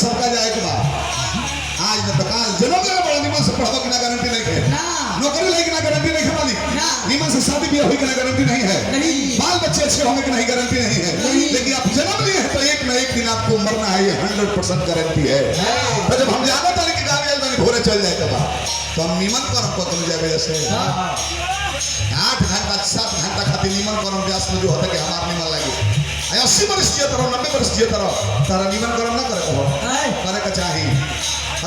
सबका जाए के बाद आज न तो काल जन्म ले बड़ा निमन से पढ़वा के ना गारंटी नहीं है ना नौकरी लेके ना गारंटी नहीं है मालिक ना निमन से शादी ब्याह होने की ना गारंटी नहीं है नहीं बाल बच्चे अच्छे होने की नहीं गारंटी नहीं है लेकिन आप जन्म लिए हैं तो एक न एक दिन आपको मरना है ये 100% गारंटी है तो जब हम ज्यादा तारीख के गाँव जाए भोरे चल जाए के बाद तो हम निमन कर्म को तुम जाए जैसे 8 घंटा 7 घंटा खातिर निमन कर्म व्यास में जो होता है कि हमार निमन लगे 80 वर्ष जिए तरह 90 वर्ष जिए तरह तारा निमन कर्म ना करे कहो करे के चाहिए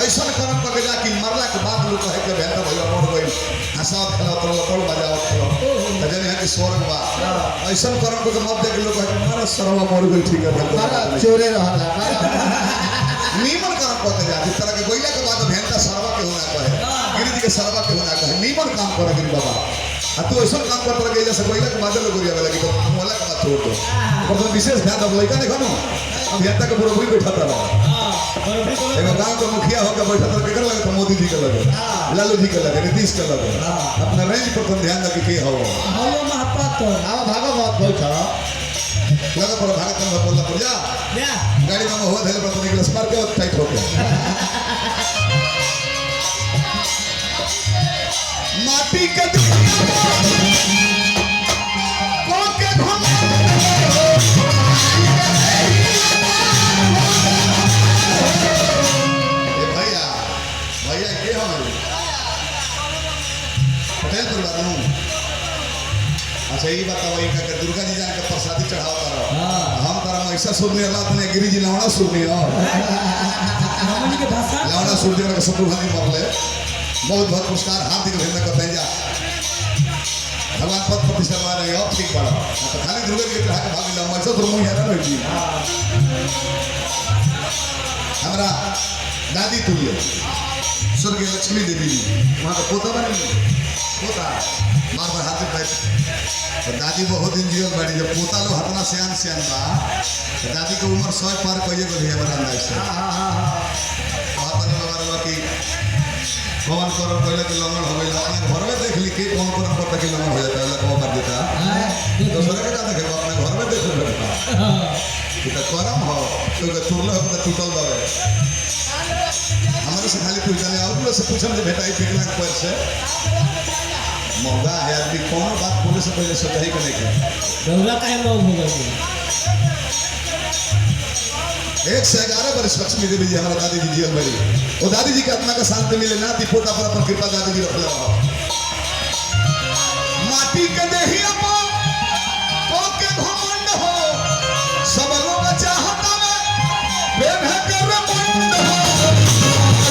ऐसा कर्म करके जाके मरला के बाद लोग कहे के बेहतर भैया मर गई हंसाओ खेलाओ तो टोल बजाओ तो जने है कि स्वर्ग बा ऐसा कर्म को मत देख लोग कहे मारा सरवा मर गई ठीक है मारा चोरे रहला निमन कर्म करके जाके तरह के गोइला के बाद भेंटा सरवा के होना कहे गिरी जी के सरवा के होना कहे निमन काम करे गिरी बाबा आ तू ऐसा काम करता रहे जैसे कोयला के बादल गोरिया वाला की तो मोला का बात छोड़ दो पर तो विशेष ध्यान दो लइका देखो ना अब यत्ता के बरोबरी बैठाता रहो एगो गांव के मुखिया होकर बैठाता रहे केकर लगे तो मोदी जी के लगे लालू जी के लगे नीतीश के लगे अपना रेंज पर तुम ध्यान रख के हो हलो महापात्र आवा भागो मत बैठा लगा पर भागत में बोलला पर जा गाड़ी में हो धैले पर तो निकल स्पार के टाइट हो गया माटी के को के घम ए भैया भैया के हो पटेल परिवार नु अच्छा ये बताओ ये का दुर्गा जी जान के प्रसादी चढ़ावता रहो हम तारा ऐसा सुनने अल्लाह तने गिरी जी लावना सुनने हो हमनी के भाषा लावना सुन के शत्रुघ्न मरले बहुत बहुत पुरस्कार हार्दिक अभिनंदन करते हैं जा भगवान पद प्रतिष्ठा मा रहे हो ठीक बड़ा तो खाली दुर्गा जी के चढ़ा के भाग लिया मैं सब मुंह है ना जी हमारा दादी तुल्य स्वर्गीय लक्ष्मी देवी जी वहाँ का पोता बने पोता मार पर हाथ पे तो दादी बहुत दिन जीवन बाड़ी जब पोता लो हतना सियान सियान बा तो दादी की उम्र 100 पार कइए गई है हमारा अंदाज से बहुत बने बाबा की कौन करम पहले के लंगड़ हो गया अपने घर में देख ली कि कौन करम करता कि लंगड़ हो जाता है कौन कर देता दूसरे के का देखे अपने घर में देख लेता कि तो करम हो तो तुरला हो तो टूटल दवे हमारे से खाली पूछ जाने और से पूछम जे बेटा ई विकलांग पर से मौगा है आदमी कौन बात बोले से पहले सोचा ही के नहीं के रौला काहे लोग हो गए 1 से 11 वर्ष लक्ष्मी देवी जी हमारा दादी जी जीवन भरी वो दादी जी के आत्मा का शांति मिले ना ती पोता पर अपन कृपा दादी जी रख रहो माटी के देही अपो को के घमंड हो सब लोग चाहता में बेभे कर मंड हो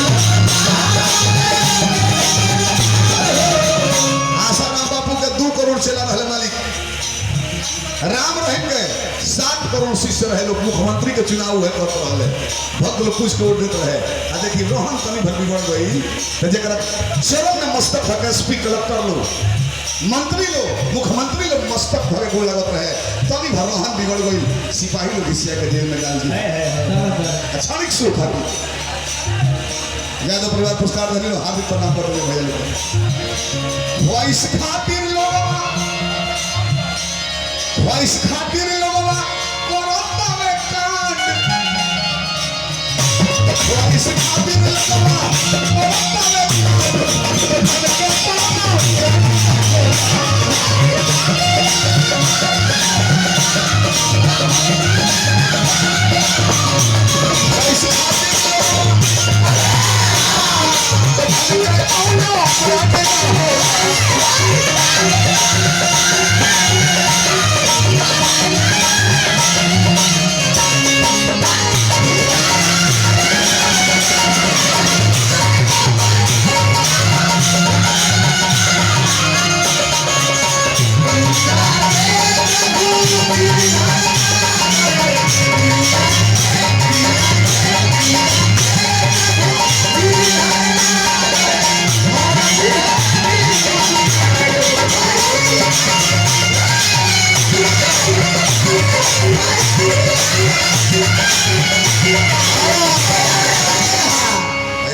आसाराम बापू के 2 करोड़ चला रहले मालिक राम रहेंगे 60 करोड़ शिष्य रहे लोग मुख्यमंत्री के चुनाव है करते रहे भक्त लोग पूछ के वोट देते रहे आ देखिए रोहन कमी भर बिगड़ गई तो जरा चरण में मस्तक भर एसपी कलेक्टर लोग मंत्री लोग मुख्यमंत्री लोग मस्तक भरे गोल लगत रहे तभी भर रोहन बिगड़ गई सिपाही लोग घिसिया के जेल में डाल दी अचानक से उठा दी यादव परिवार पुरस्कार देने हार्दिक प्रणाम करते हैं भैया लोग वॉइस खातिर लोग वॉइस खातिर लोगवा कोरोना में कांड वॉइस खातिर लोगवा कोरोना में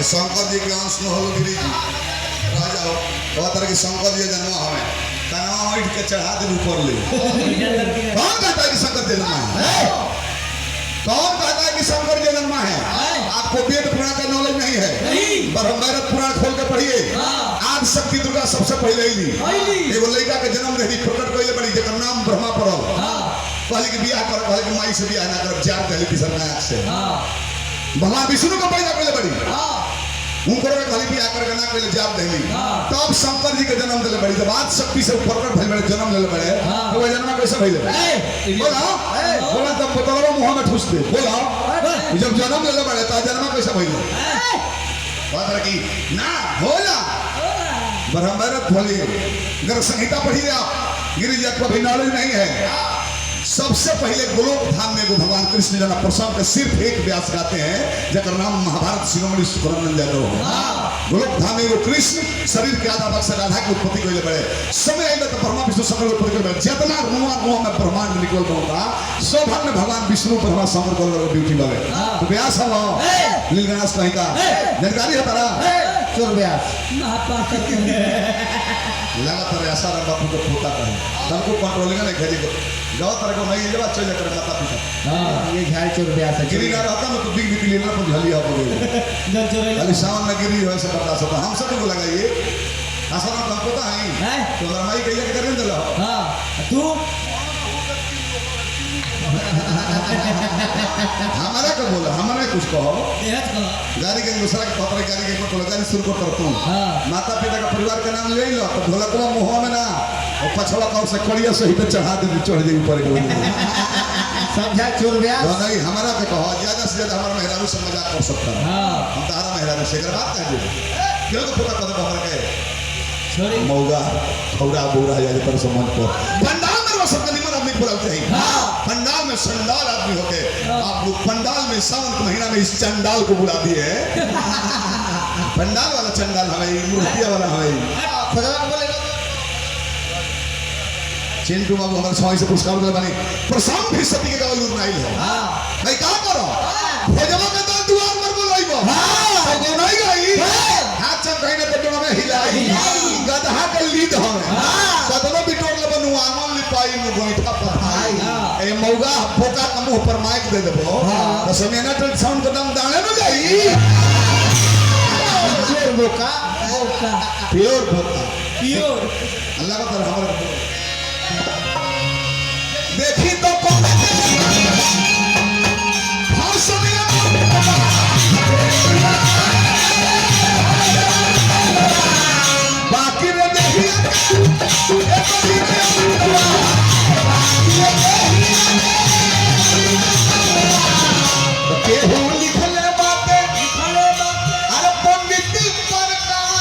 शंकर जी के अंश में हो गिरी जी रह जाओ बहुत तरह की शंकर जी जन्म हमें कनवा उठ के चढ़ा दे ऊपर ले कौन कहता है कि शंकर जन्म है कौन कहता है कि शंकर जी जन्मा है? आपको वेद पुराण का नॉलेज नहीं है। ब्रह्मवैवर्त पुराण खोल के पढ़िए। आज शक्ति दुर्गा सबसे पहले ही एगो लड़का के जन्म दे प्रकट कइले बड़ी जेकर नाम ब्रह्मा पड़ल। कहली कि बियाह कर, कहली कि माई से बियाह ना कर, जार कहली किसन नायक से। भगवान विष्णु को पैदा कइले बड़ी, उनको खाली बियाह करके ना कइले जार देली। तब शंकर जी के जन्म देले बड़ी। जब आज शक्ति से प्रकट भइल बड़े, जन्म लेले बड़े, तो वो जन्म कैसे भइले? बोला बोला तब बोतलवा मुंह में ठूस दे। बोला जब जन्म लेले बड़े तो जन्म कैसे भइले? बात रखी ना होला ब्रह्मवैवर्त खोलिए, अगर संहिता पढ़िए आप, गिरिजी आपको अभी नॉलेज नहीं है। सबसे पहले गोलोक धाम में भगवान कृष्ण जना प्रसंग के सिर्फ एक व्यास गाते हैं जकर नाम महाभारत शिरोमणि सुखरानंद यादव है। गोलोक धाम में वो कृष्ण शरीर के आधा भाग से राधा की उत्पत्ति को ले बड़े समय आएगा तो ब्रह्मा विष्णु शंकर उत्पत्ति कर बड़े जितना रुआ रुआ में ब्रह्मांड निकल होगा सब भाग में भगवान विष्णु ब्रह्मा शंकर को ड्यूटी वाले तो व्यास हम लीलगणेश कहीं का जानकारी है तारा चोर व्यास लगातार ऐसा रहा बापू को पोता कहे हमको कंट्रोलिंग नहीं खेली को गाँव तरह को नहीं जब चल जाकर माता पिता ये झाड़ चोर ब्यास है। गिरी ना रहता ना तो बिग बिग लेना तो झलिया हो गई अली सावन में गिरी हो ऐसे बता सकता हम सब को लगाइए ऐसा ना हमको तो है तो हमारा माई कहिए कि करें दिला हां तू हमारा का बोला हमारे कुछ कहो गाड़ी के दूसरा के पत्र गाड़ी के को गाड़ी शुरू कर करता हूं माता पिता का परिवार का नाम ले लो तो ढोलकवा मुंह में ना और पछवा का से कड़िया सहित चढ़ा दे चढ़ जाई ऊपर के समझा चोर ब्यास नहीं हमारा के कहो ज्यादा से ज्यादा हमारा मेहरारू से मजाक कर सकता है हम तारा मेहरारू से कर बात कह दे क्यों को पता कदम हमारा के छोड़ी मौगा खौरा बोरा या पर समझ पर पंडाल में वो सब निमन आदमी बोलते हैं पंडाल में संडाल आदमी होके आप लोग पंडाल में सावन के महीना में इस चंडाल को बुला दिए पंडाल वाला चंडाल हमें मूर्तिया वाला हमें चिंटू बाबू हमारे छाई से पुरस्कार दिला बनी प्रशांत भी सती के गवल उड़नाइल है भाई क्या करो भोजवा के तो दुआर पर बोलाइबो तो नहीं गई हाथ से कहीं ना तो में हिलाई गधा के लीड हमें कदनो बिटोर ले बनू आंगन लिपाई में गोइठा पथाई ए मौगा फोका के मुंह पर माइक दे देबो तो समेना तो साउंड के दम दाने न जाई चोर बोका बोका प्योर बोका प्योर अल्लाह का तरह हमारे देखी तो कौन बाकी रे देखिए केहू लिखले बातें अरे पंडित पर कौन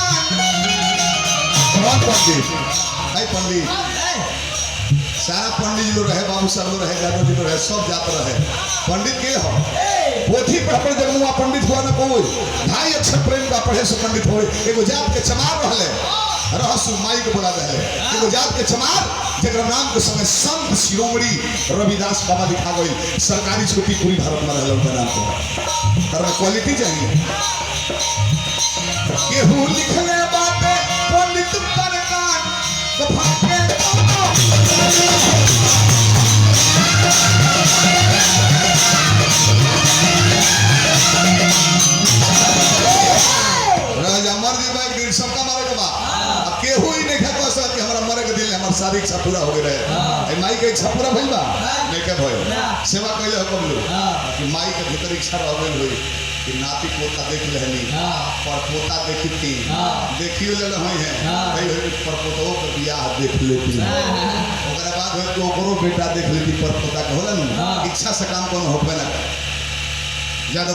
पंडित है पंडित सारा पंडित जो रहे बाबू साहब जो रहे यादव जी जो रहे सब जात रहे पंडित के हो पोथी पढ़ जगमुआ पंडित हुआ ना कोई भाई अक्षर प्रेम का पढ़े से पंडित होए एगो जात के चमार रहले रहसु माई के बोला रहे एगो जात के चमार जकर नाम के समय संत शिरोमणि रविदास बाबा दिखा गई सरकारी छुट्टी पूरी भारत में रहल उनका नाम पर क्वालिटी चाहिए केहू लिखले बातें पंडित पर कान वफा के राजा मर जी बाइक दिन सबका मारे के बाद अब केहू ही नहीं कहता सर कि हमरा मरे के दिन हमार शादी इच्छा पूरा हो गई रहे ए माई के इच्छा पूरा भइल बा नहीं के भइल सेवा कइले हुकम लो कि माई के भीतर इच्छा रह गई हुई कि नाती पोता देख लेहनी पर पोता देखती देखियो ले होई है भाई पर पोतो के बियाह देख लेती ओकरा बाद होय तो ओकरो बेटा देख लेती पर पोता के होला न इच्छा से काम कोनो होबे ना ज्यादा